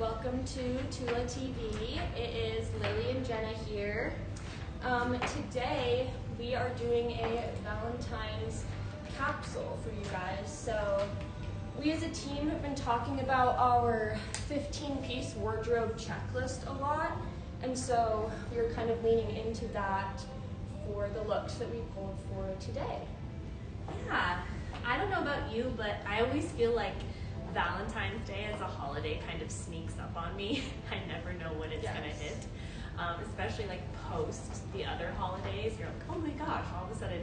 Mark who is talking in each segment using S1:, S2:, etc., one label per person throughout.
S1: Welcome to Tula TV. It is Lily and Jenna here. Today we are doing a Valentine's capsule for you guys. So we as a team have been talking about our 15-piece wardrobe checklist a lot, and so we are kind of leaning into that for the looks that we pulled for today.
S2: Yeah, I don't know about you, but I always feel like Valentine's Day as a holiday kind of sneaks up on me. I never know when it's gonna hit, especially like post the other holidays. You're like, oh my gosh, all of a sudden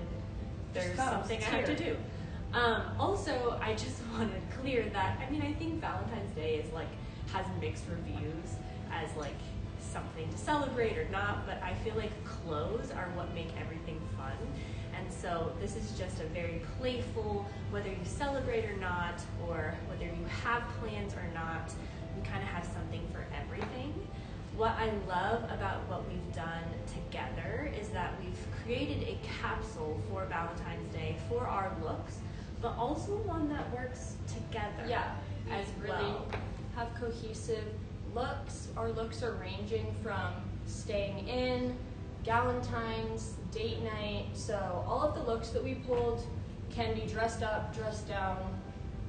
S2: there's something I have to do. Also, I just want to clear that, I think Valentine's Day is has mixed reviews as something to celebrate or not, but I feel like clothes are what make everything fun. And so this is just a very playful, whether you celebrate or not, or whether you have plans or not, we kind of have something for everything. What I love about what we've done together is that we've created a capsule for Valentine's Day for our looks, but also one that works together.
S1: Yeah,
S2: as
S1: really
S2: well.
S1: Have cohesive looks. Our looks are ranging from staying in, Galentine's, date night, so all of the looks that we pulled can be dressed up, dressed down,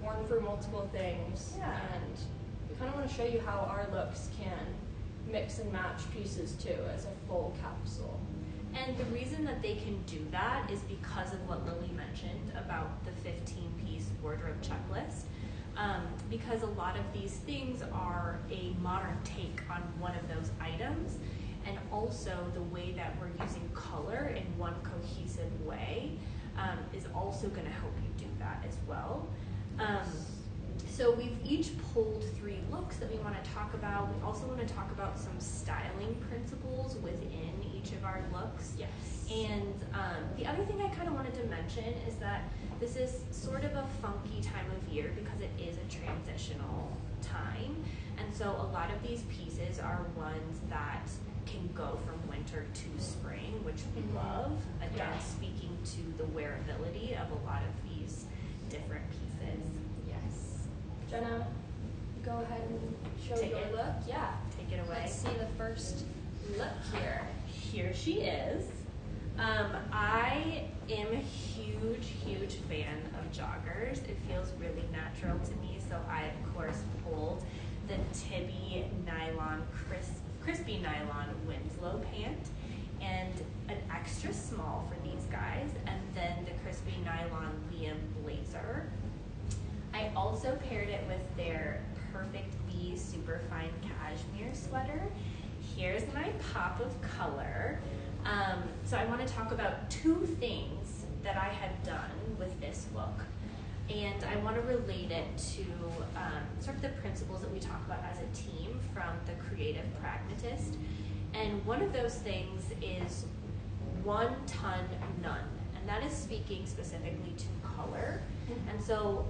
S1: worn for multiple things, and we kind of want to show you how our looks can mix and match pieces too as a full capsule.
S2: And the reason that they can do that is because of what Lily mentioned about the 15-piece wardrobe checklist. Because a lot of these things are a modern take on one of those items, and also the way that we're using color in one cohesive way is also going to help you do that as well. So we've each pulled 3 looks that we want to talk about. We also want to talk about some styling principles within each of our looks.
S1: Yes.
S2: And the other thing I kind of wanted to mention is that this is sort of a funky time of year because it is a transitional time. And so a lot of these pieces are ones that can go from winter to spring, which we love. Again, speaking to the wearability of a lot of these different pieces.
S1: Yes. Jenna, go ahead and show your look. Yeah.
S2: Take it away.
S1: Let's see the first look here.
S2: Here she is. I am a huge fan of joggers. It feels really natural to me, so I of course pulled the Tibby nylon crispy nylon Winslow pant and an extra small for these guys, and then the crispy nylon Liam blazer. I also paired it with their Perfect V Superfine Cashmere sweater. Here's my pop of color. So I want to talk about 2 things that I have done with this look. And I want to relate it to sort of the principles that we talk about as a team from the Creative Pragmatist. And one of those things is 1 ton none. And that is speaking specifically to color. And so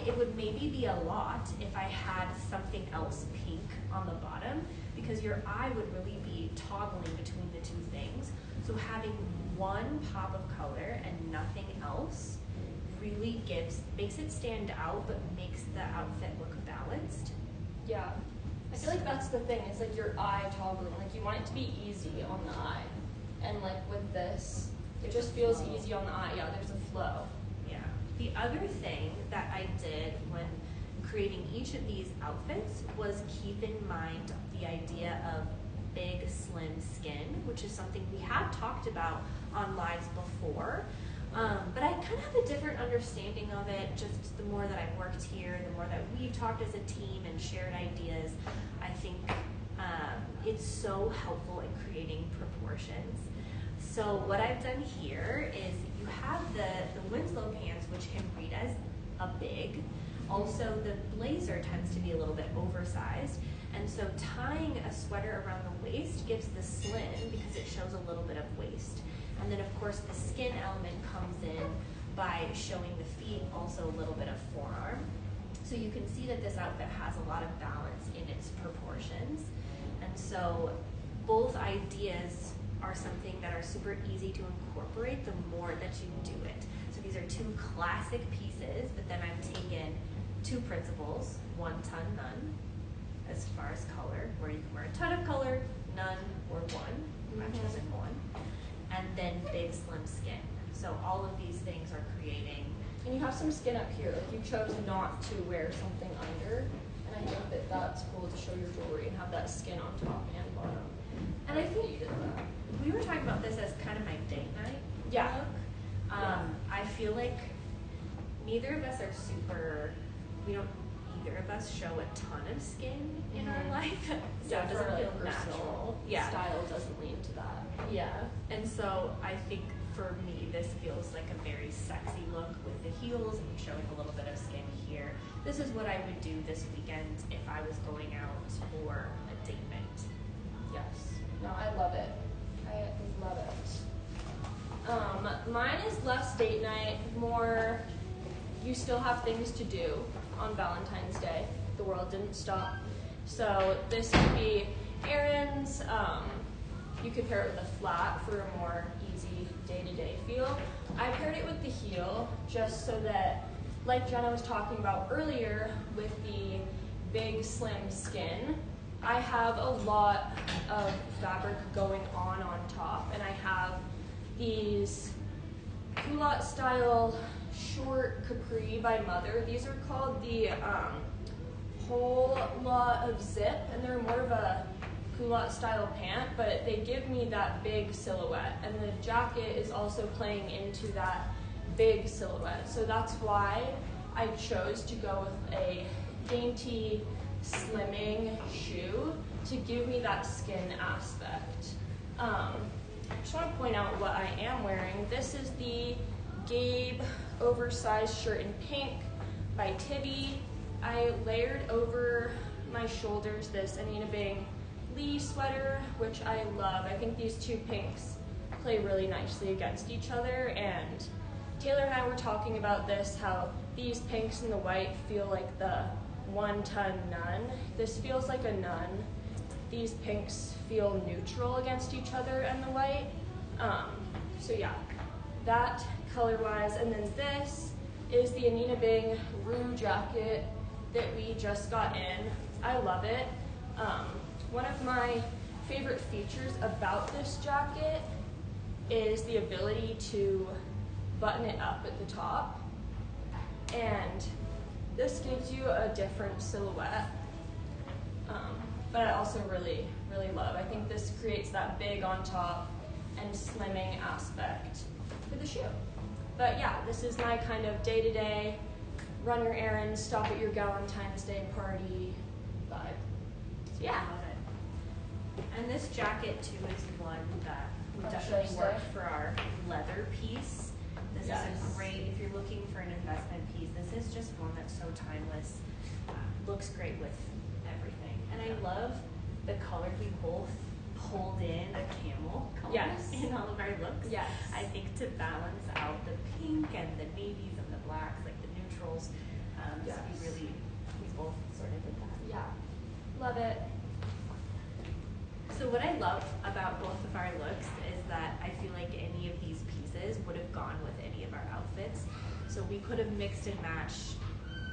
S2: it would maybe be a lot if I had something else pink on the bottom, because your eye would really be toggling between the 2 things. So having 1 pop of color and nothing else really makes it stand out, but makes the outfit look balanced.
S1: Yeah. I feel like that's the thing, it's like your eye toggling. You want it to be easy on the eye. And with this, it just feels easy on the eye. Yeah, there's a flow.
S2: Yeah. The other thing that I did when creating each of these outfits was keep in mind the idea of big, slim skin, which is something we have talked about on lives before. But I kind of have a different understanding of it just the more that I've worked here, the more that we've talked as a team and shared ideas. I think it's so helpful in creating proportions. So what I've done here is you have the Winslow pants, which can read as a big. Also, the blazer tends to be a little bit oversized. And so tying a sweater around the waist gives the slim because it shows a little bit of waist. And then of course the skin element comes in by showing the feet, also a little bit of forearm. So you can see that this outfit has a lot of balance in its proportions. And so both ideas are something that are super easy to incorporate the more that you do it. So these are 2 classic pieces, but then I've taken 2 principles, 1 ton none, as far as color, where you can wear a ton of color, none, or one. I've chosen one. And then big, slim skin. So all of these things are creating.
S1: And you have some skin up here. Like you chose not to wear something under. And I think that that's cool to show your jewelry and have that skin on top and bottom.
S2: And I think we were talking about this as kind of my date night look. I feel like neither of us are either of us show a ton of skin in our life. So it doesn't feel natural. Yeah.
S1: Style doesn't lean to that.
S2: Yeah. And so I think for me, this feels like a very sexy look with the heels and showing a little bit of skin here. This is what I would do this weekend if I was going out for a date night.
S1: Yes. No, I love it. I love it. Mine is less date night, more you still have things to do on Valentine's Day. The world didn't stop. So this could be errands. You could pair it with a flat for a more easy day-to-day feel. I paired it with the heel just so that, like Jenna was talking about earlier with the big slim skin, I have a lot of fabric going on top, and I have these culotte style short capri by Mother. These are called the whole lot of zip, and they're more of a culotte style pant, but they give me that big silhouette, and the jacket is also playing into that big silhouette. So that's why I chose to go with a dainty slimming shoe to give me that skin aspect. I just want to point out what I am wearing. This is the Gabe oversized shirt in pink by Tibby. I layered over my shoulders this Anina Bing Lee sweater, which I love. I think these two pinks play really nicely against each other, and Taylor and I were talking about this, how these pinks and the white feel like the one-ton nun. This feels like a nun. These pinks feel neutral against each other and the white. So yeah, that color-wise. And then this is the Anina Bing Rue jacket that we just got in. I love it. One of my favorite features about this jacket is the ability to button it up at the top. And this gives you a different silhouette, but I also really, really love. I think this creates that big on top and slimming aspect for the shoe. But yeah, this is my kind of day-to-day, run your errands, stop at your Valentine's Day party vibe. So yeah.
S2: I love it. And this jacket too is one that would definitely work for our leather piece. This is a great, if you're looking for an investment piece, this is just one that's so timeless. Looks great with everything. And I love the color we both pulled in a camel color in all of our looks.
S1: Yes.
S2: I think to balance out the pink and the navies and the blacks, like the neutrals, we both sort of did that.
S1: Yeah, love it.
S2: So what I love about both of our looks is that I feel like any of these pieces would have gone with any of our outfits. So we could have mixed and matched.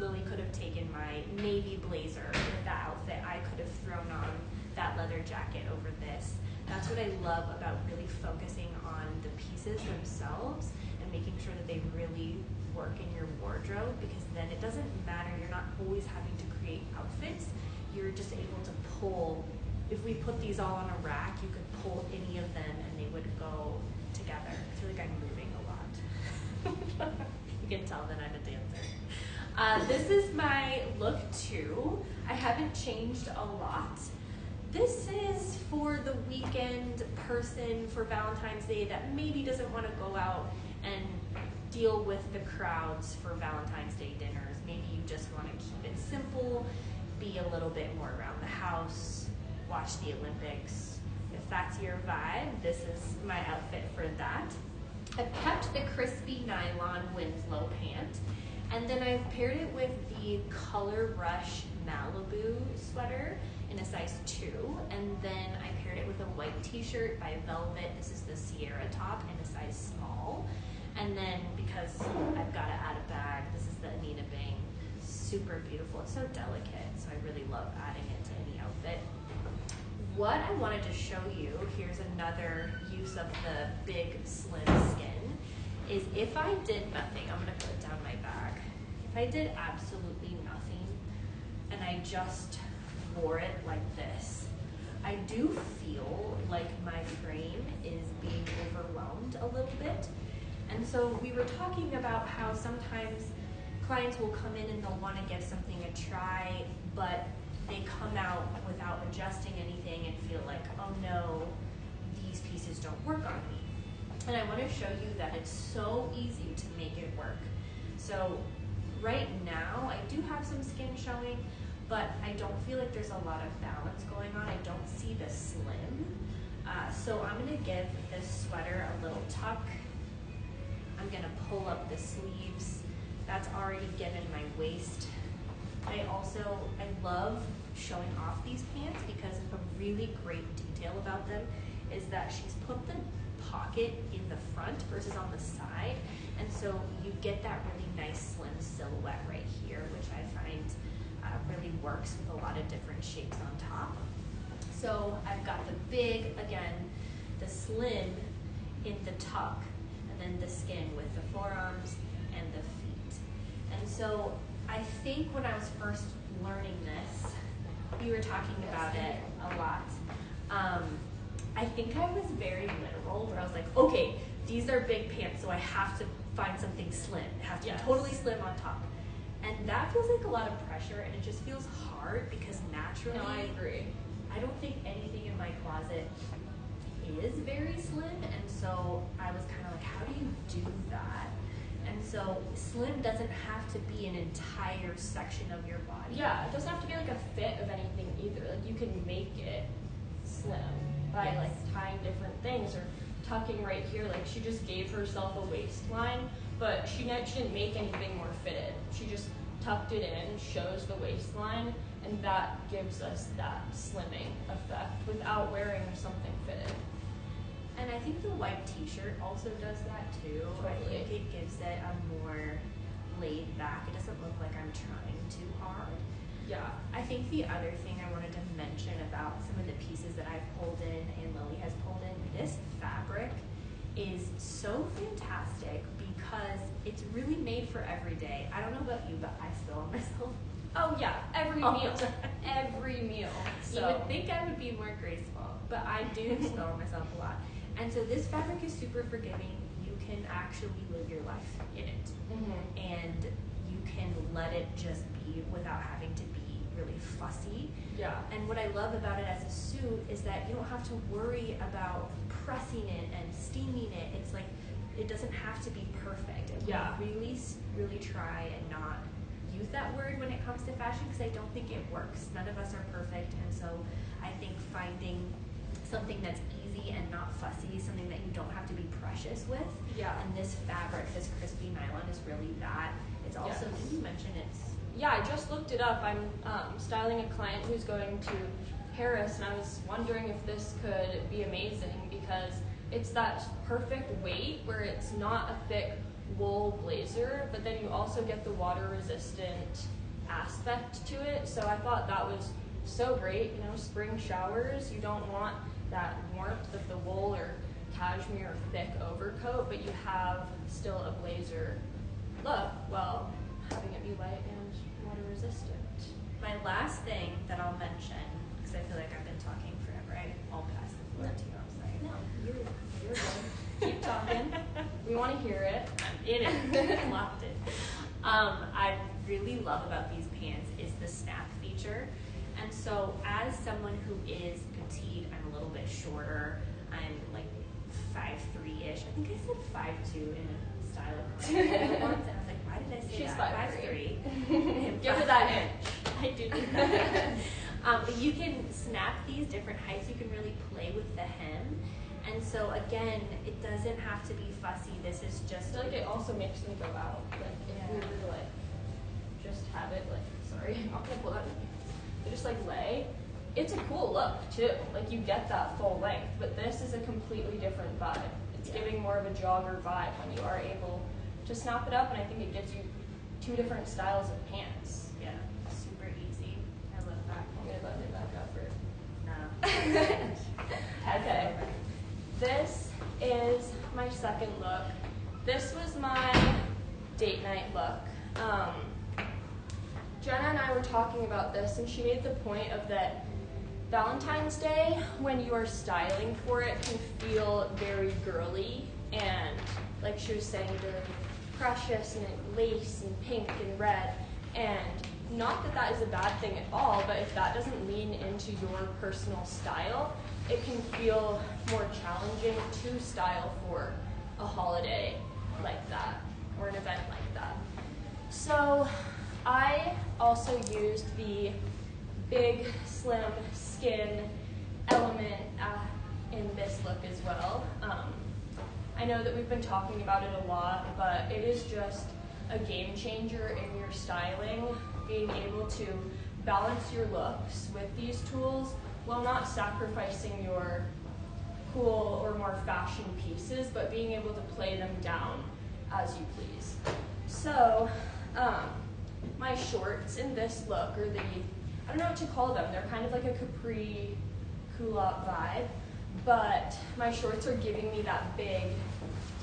S2: Lily could have taken my navy blazer with that outfit. I could have thrown on that leather jacket over this. That's what I love about really focusing on the pieces themselves and making sure that they really work in your wardrobe, because then it doesn't matter. You're not always having to create outfits. You're just able to pull. If we put these all on a rack, you could pull any of them and they would go together. I feel like I'm moving a lot. You can tell that I'm a dancer. This is my look 2. I haven't changed a lot. This is for the weekend person for Valentine's Day that maybe doesn't want to go out and deal with the crowds for Valentine's Day dinners. Maybe you just want to keep it simple, be a little bit more around the house, watch the Olympics. If that's your vibe, this is my outfit for that. I've kept the crispy nylon Winslow pant, and then I've paired it with the Color Rush Malibu sweater in a size 2, and then I paired it with a white t-shirt by Velvet. This is the Sierra top in a size small. And then because I've got to add a bag, this is the Anina Bing super beautiful. It's so delicate, so I really love adding it to any outfit. What I wanted to show you, here's another use of the big slim skin, is if I did nothing, I'm gonna put it down my back. If I did absolutely nothing and I just wore it like this, I do feel like my frame is being overwhelmed a little bit. And so we were talking about how sometimes clients will come in and they'll want to give something a try, but they come out without adjusting anything and feel like, oh no, these pieces don't work on me. And I want to show you that it's so easy to make it work. So right now, I do have some skin showing, but I don't feel like there's a lot of balance going on. I don't see the slim. So I'm going to give this sweater a little tuck. I'm going to pull up the sleeves. That's already given my waist. I love showing off these pants because a really great detail about them is that she's put the pocket in the front versus on the side. And so you get that really nice slim silhouette right here, which I find really works with a lot of different shapes on top. So I've got the big, again, the slim in the tuck, and then the skin with the forearms and the feet. And so I think when I was first learning this, we were talking about it a lot. I think I was very literal, where I was like, okay, these are big pants, so I have to find something slim. It has to be totally slim on top. And that feels like a lot of pressure, and it just feels hard because naturally,
S1: No, I agree.
S2: I don't think anything in my closet is very slim, and so I was kind of like, how do you do that? And so slim doesn't have to be an entire section of your body.
S1: Yeah, it doesn't have to be like a fit of anything either. Like you can make it slim by like tying different things or tucking right here. Like she just gave herself a waistline, but she didn't make anything more fitted. She just tucked it in, shows the waistline, and that gives us that slimming effect without wearing something fitted.
S2: And I think the white t-shirt also does that too.
S1: Totally.
S2: I think it gives it a more laid back. It doesn't look like I'm trying too hard.
S1: Yeah.
S2: I think the other thing I wanted to mention about some of the pieces that I've pulled in and Lily has pulled in, this fabric is so fantastic because it's really made for every day. I don't know about you, but I spill on myself.
S1: Oh yeah, every meal. Every meal. So.
S2: You would think I would be more graceful, but I do spill on myself a lot. And so this fabric is super forgiving. You can actually live your life in it.
S1: Mm-hmm.
S2: And you can let it just be without having to be really fussy.
S1: Yeah.
S2: And what I love about it as a suit is that you don't have to worry about pressing it and steaming it. It's like, it doesn't have to be perfect. And
S1: Yeah.
S2: we really, really try and not use that word when it comes to fashion because I don't think it works. None of us are perfect. And so I think finding something that's easy and not fussy, something that you don't have to be precious with.
S1: Yeah.
S2: And this fabric, this crispy nylon is really that. It's also,
S1: Yes.
S2: you mentioned it's...
S1: Yeah, I just looked it up. I'm styling a client who's going to Paris, and I was wondering if this could be amazing because it's that perfect weight where it's not a thick wool blazer, but then you also get the water resistant aspect to it. So I thought that was so great. You know, spring showers, you don't want that warmth of the wool or cashmere or thick overcoat, but you have still a blazer look while having it be light and water resistant.
S2: My last thing that I'll mention, because I feel like I've been talking forever, I'll pass the floor to you, I'm sorry.
S1: No, you're good. Keep talking. We want to hear it.
S2: I'm in it, locked it. I really love about these pants is the snap feature. And so as someone who is petite, I'm a little bit shorter, I'm like 5'3"-ish. I think I said 5'2" in a style of clothing once, and I was like, why did I say
S1: She's
S2: that?
S1: 5'3". Give her that inch.
S2: I do need that. But you can snap these different heights. You can really play with the hem. And so again, it doesn't have to be fussy. This is
S1: I
S2: just
S1: feel like it also makes them go out. Like if we were to like just have it like, sorry, I'm not gonna pull that. Just like lay. It's a cool look too. Like you get that full length, but this is a completely different vibe. It's giving more of a jogger vibe when you are able to snap it up, and I think it gives you two different styles of pants.
S2: Yes.
S1: second look. This was my date night look. Jenna and I were talking about this, and she made the point of that Valentine's Day, when you are styling for it, can feel very girly, and like she was saying, very precious and lace and pink and red. And not that that is a bad thing at all, but if that doesn't lean into your personal style, it can feel more challenging to style for a holiday like that or an event like that. So I also used the big, slim skin element in this look as well. I know that we've been talking about it a lot, but it is just a game changer in your styling, being able to balance your looks with these tools while not sacrificing your cool or more fashion pieces, but being able to play them down as you please. So, my shorts in this look are I don't know what to call them. They're kind of like a capri culotte vibe, but my shorts are giving me that big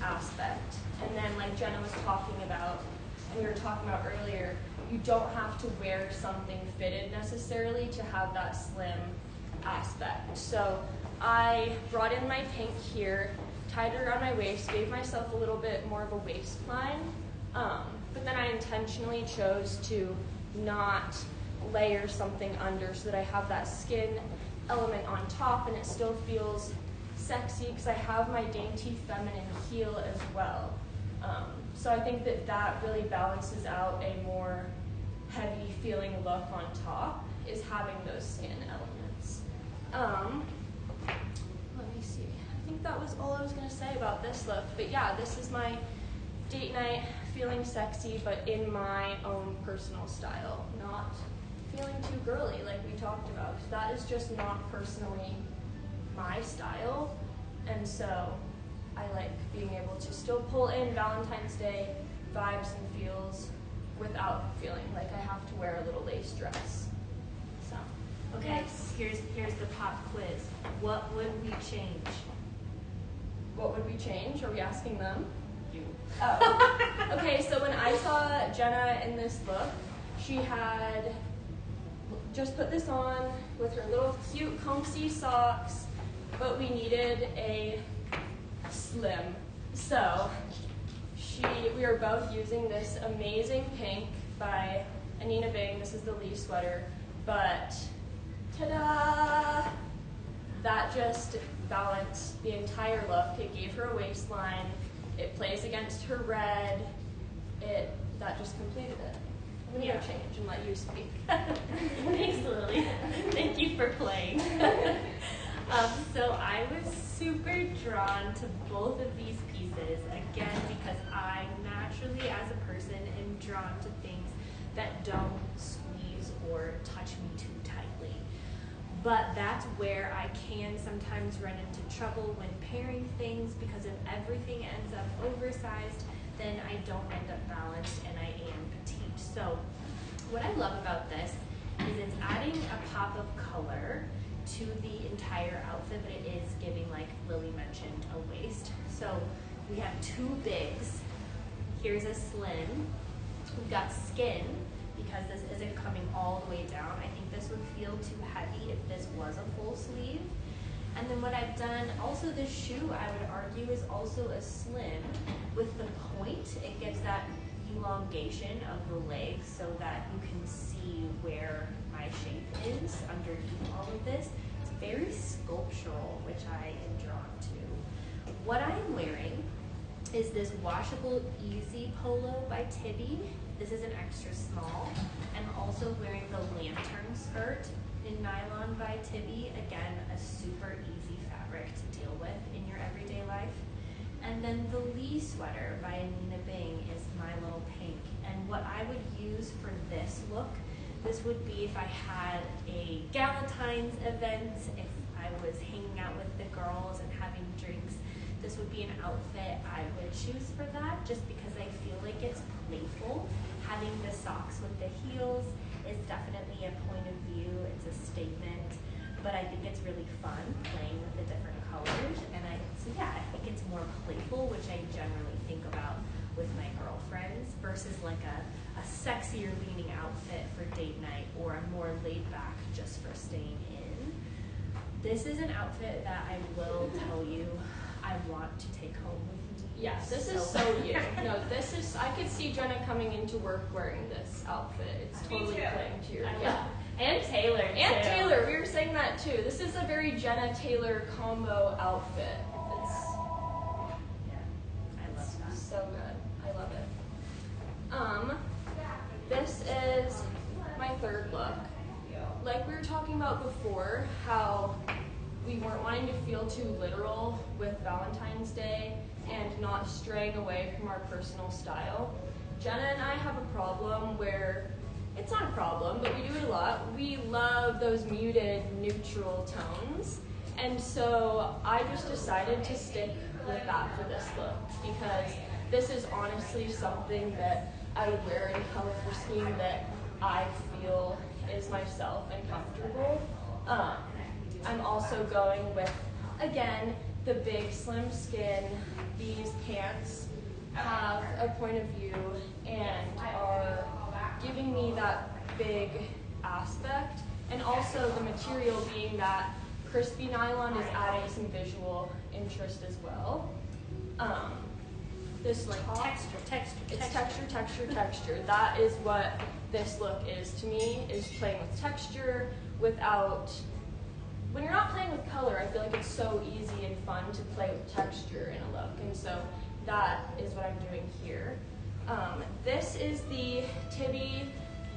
S1: aspect. And then like Jenna was talking about, and we were talking about earlier, you don't have to wear something fitted necessarily to have that slim aspect. So I brought in my pink here, tied it around my waist, gave myself a little bit more of a waistline, but then I intentionally chose to not layer something under so that I have that skin element on top and it still feels sexy because I have my dainty feminine heel as well. So I think that that really balances out a more heavy feeling look on top, is having those skin elements. Let me see. I think that was all I was going to say about this look. But yeah, this is my date night, feeling sexy, but in my own personal style, not feeling too girly like we talked about. That is just not personally my style, and so I like being able to still pull in Valentine's Day vibes and feels without feeling like I have to wear a little lace dress. So,
S2: Okay, here's the pop quiz. What would we change?
S1: What would we change? Are we asking them?
S2: You.
S1: Oh. Okay, so when I saw Jenna in this look, she had just put this on with her little cute comfy socks, but we needed a slim. So we are both using this amazing pink by Anina Bing. This is the Lee sweater, but ta-da! That just balanced the entire look. It gave her a waistline. It plays against her red. That just completed it. I'm gonna go change and let you speak.
S2: Thanks, Lily. Thank you for playing. So I was super drawn to both of these pieces, again, because I naturally, as a person, am drawn to things that don't squeeze or touch me too tightly. But that's where I can sometimes run into trouble when pairing things, because if everything ends up oversized, then I don't end up balanced and I am petite. So what I love about this is it's adding a pop of color to the entire outfit, but it is giving, like Lily mentioned, a waist. So we have two bigs. Here's a slim. We've got skin, because this isn't coming all the way down. I think this would feel too heavy if this was a full sleeve. And then what I've done, also this shoe, I would argue, is also a slim with the point. It gives that elongation of the legs so that you can see where my shape is underneath all of this. It's very sculptural, which I am drawn to. What I'm wearing is this washable easy polo by Tibby. This is an extra small. I'm also wearing the lantern skirt in nylon by Tibby. Again, a super easy fabric to deal with in your everyday life. And then the Lee sweater by Anina Bing is my little pink. And what I would use for this look, this would be if I had a Valentine's event, if I was hanging out with the girls and having drinks. This would be an outfit I would choose for that, just because I feel like it's playful. Having the socks with the heels is definitely a point of view. It's a statement. but I think it's really fun playing with the different colors. And I think it's more playful, which I generally think about with my girlfriends versus like a sexier leaning outfit for date night or a more laid back just for staying in. This is an outfit that I will tell you I want to take home with me.
S1: Yes, this is so you. No, this is, I could see Jenna coming into work wearing this outfit. It's totally playing to your,
S2: And Taylor,
S1: And Taylor, we were saying that too. This is a very Jenna Taylor combo outfit. It's,
S2: I love that.
S1: so good. I love it. This is my third look. Like we were talking about before, how we weren't wanting to feel too literal with Valentine's Day and not straying away from our personal style. Jenna and I have a problem where, it's not a problem, but we do it a lot. We love those muted, neutral tones. And so I just decided to stick with that for this look because this is honestly something that I would wear in a colorful scheme that I feel is myself and comfortable. I'm also going with, again, the big slim skin. These pants have a point of view and are giving me that big aspect, and also the material being that crispy nylon is adding some visual interest as well. This
S2: like
S1: top, texture. That is what this look is to me, is playing with texture without, when you're not playing with color, I feel like it's so easy and fun to play with texture in a look, and so that is what I'm doing here. This is the Tibby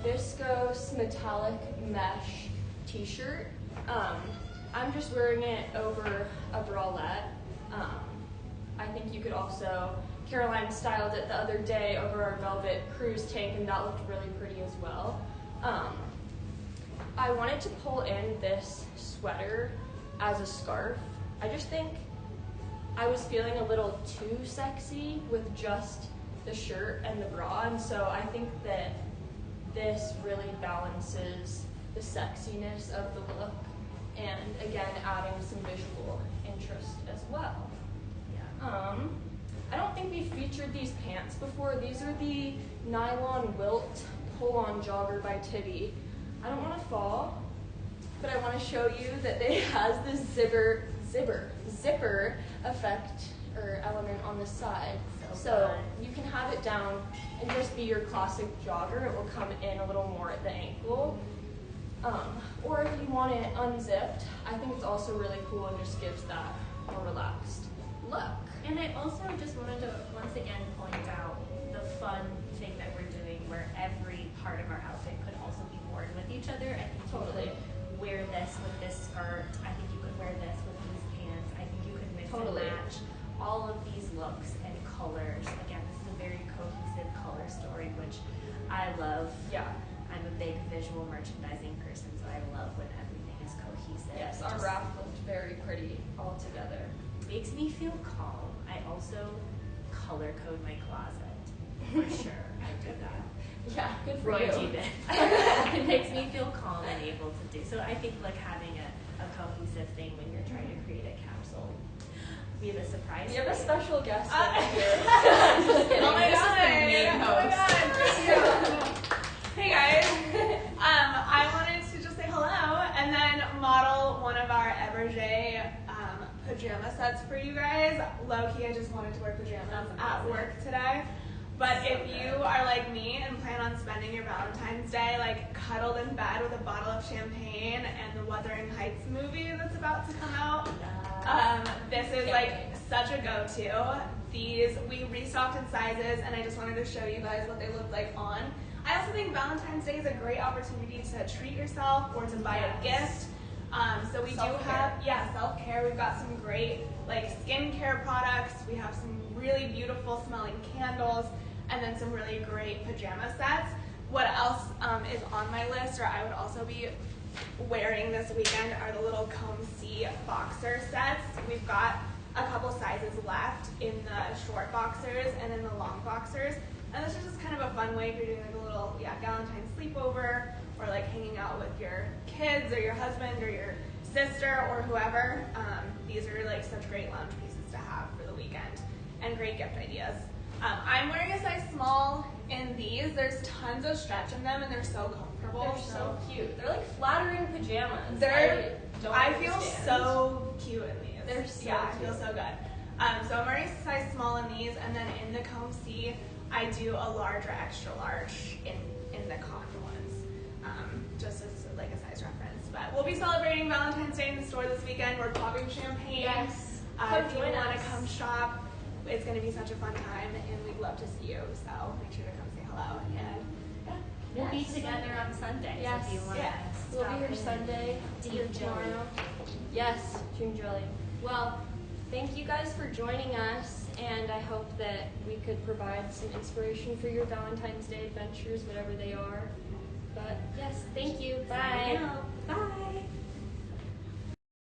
S1: Viscose Metallic Mesh t-shirt. I'm just wearing it over a bralette. I think you could also, Caroline styled it the other day over our velvet cruise tank, and that looked really pretty as well. I wanted to pull in this sweater as a scarf. I just think I was feeling a little too sexy with just the shirt and the bra, and so I think that this really balances the sexiness of the look, and again, adding some visual interest as well. I don't think we featured these pants before. These are the nylon wilt pull-on jogger by Tibby. I don't want to fall, but I want to show you that it has this zipper effect or element on the side. So you can have it down and just be your classic jogger. It will come in a little more at the ankle. Or if you want it unzipped, I think it's also really cool and just gives that more relaxed look.
S2: And I also just wanted to once again point out the fun thing that we're doing where every part of our outfit could also be worn with each other. I think
S1: Totally.
S2: You could wear this with this skirt. I think you could wear this with these pants. I think you could mix
S1: Totally.
S2: and match all of these looks and colors. Again, this is a very cohesive color story, which I love.
S1: Yeah.
S2: I'm a big visual merchandising person, so I love when everything is cohesive.
S1: Yes, our wrap looked very pretty all together.
S2: Makes me feel calm. I also color code my closet. For sure, I do that.
S1: Yeah, good for
S2: Roy
S1: you.
S2: G. It makes me feel calm and able to do. So I think like having a cohesive thing when you're trying to create a capsule. We have a surprise.
S1: We have a special guest over here.
S3: Oh my god! Oh my god! Hey guys, I wanted to just say hello and then model one of our Everjay pajama sets for you guys. Low-key, I just wanted to wear pajamas at work today. But if you are like me and plan on spending your Valentine's Day like cuddled in bed with a bottle of champagne and the Wuthering Heights movie that's about to come out, this is like such a go-to. These, we restocked in sizes, and I just wanted to show you guys what they look like on. I also think Valentine's Day is a great opportunity to treat yourself or to buy a gift. So we do have, self-care. We've got some great like skincare products. We have some really beautiful smelling candles, and then some really great pajama sets. What else is on my list, or I would also be wearing this weekend, are the little Comb C boxer sets. We've got a couple sizes left in the short boxers and in the long boxers. And this is just kind of a fun way if you're doing like a little Valentine's sleepover, or like hanging out with your kids or your husband or your sister or whoever, these are like such great lounge pieces to have for the weekend and great gift ideas. I'm wearing a size small in these. There's tons of stretch in them and they're so comfortable.
S1: They're so cute. They're like flattering pajamas.
S3: I feel so cute in these.
S1: They're so
S3: I
S1: cute.
S3: feel so good. So I'm wearing a size small in these, and then in the Comb C, I do a large or extra large in the cotton ones, just as like a size reference. But we'll be celebrating Valentine's Day in the store this weekend. We're popping champagne.
S1: Yes.
S3: If you want to come shop, it's going to be such a fun time, and we'd love to see you. So make sure to come say hello. And
S2: We'll be together on Sunday.
S1: Yes.
S2: So if you want to
S1: We'll be here Sunday.
S2: Dear
S1: tomorrow. Yes, June Jelly. Well, thank you guys for joining us, and I hope that we could provide some inspiration for your Valentine's Day adventures, whatever they are. But yes, thank you. Bye.
S2: Bye.